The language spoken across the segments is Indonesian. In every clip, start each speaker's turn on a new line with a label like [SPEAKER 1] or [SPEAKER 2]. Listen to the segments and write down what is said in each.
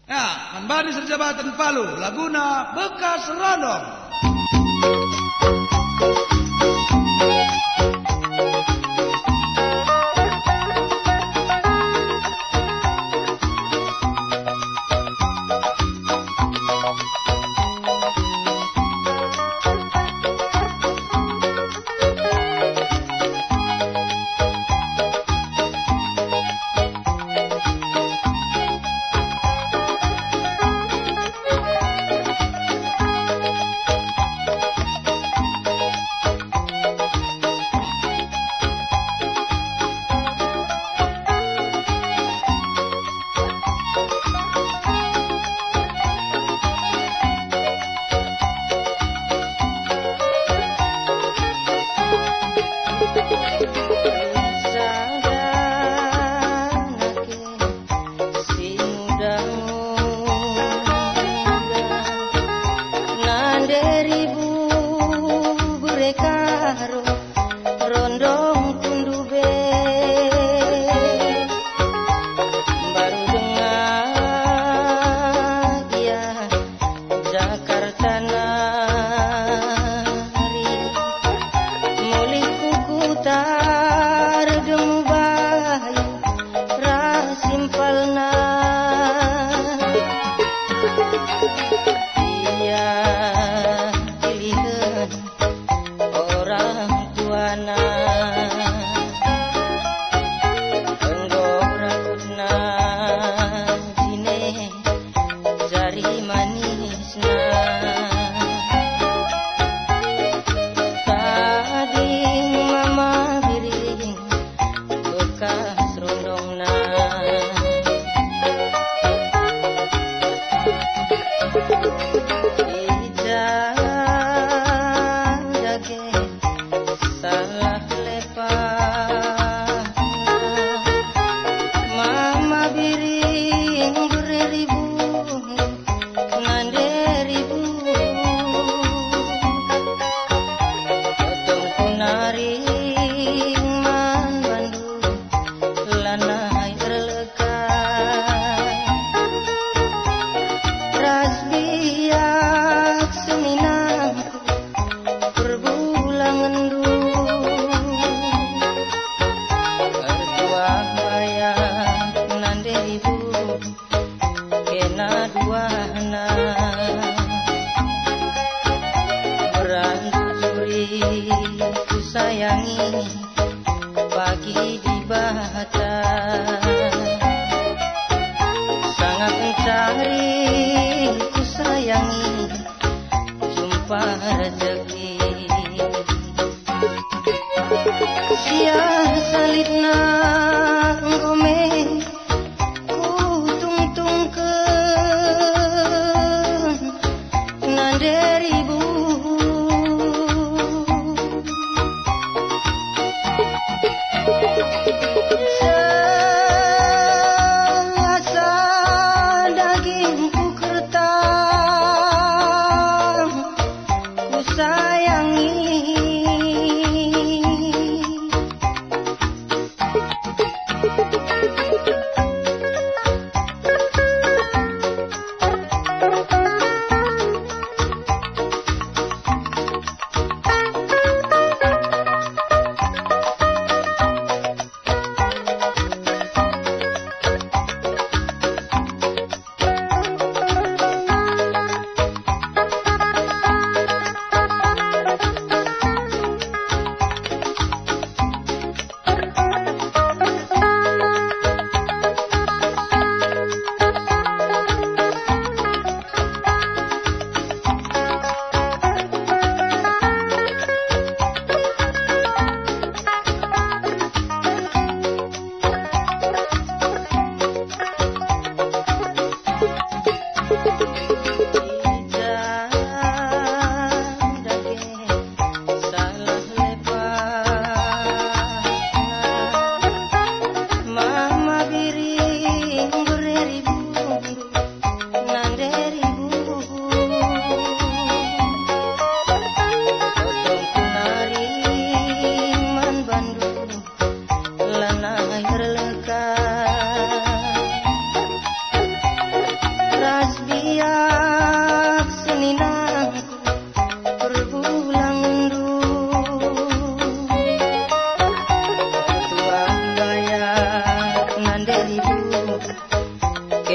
[SPEAKER 1] Ya, kembali serjabatan Palu, Laguna, Bekas Rondong.
[SPEAKER 2] Rondong tundube baru dengar ya Jakarta nari mulih kuku tar demu bayu rasimpalna iya pilihan orang tuana enggoragutna jine jari manisna tading mama biring bekas rondongna salah lepas mama biring beribu nanderibu potong kunaring man bandu lanai terleka rasbiak seminangku perbulangan kena duana beransuri ku sayangi pagi di bata sangat mencari ku sayangi jumpa rezeki sia salitna ngomeh nanderibu serasa dagingku kertang ku sayangi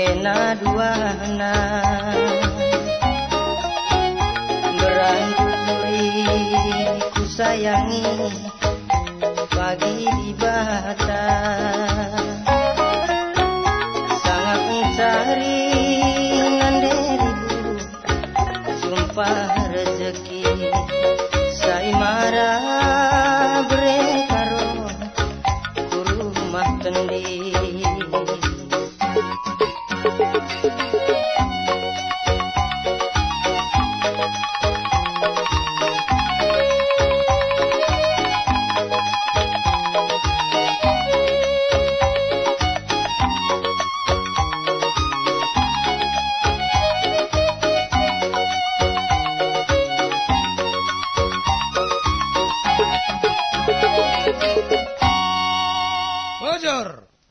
[SPEAKER 2] kena duana beranturi ku sayangi pagi di bata sangat mencari nanderibu sumpah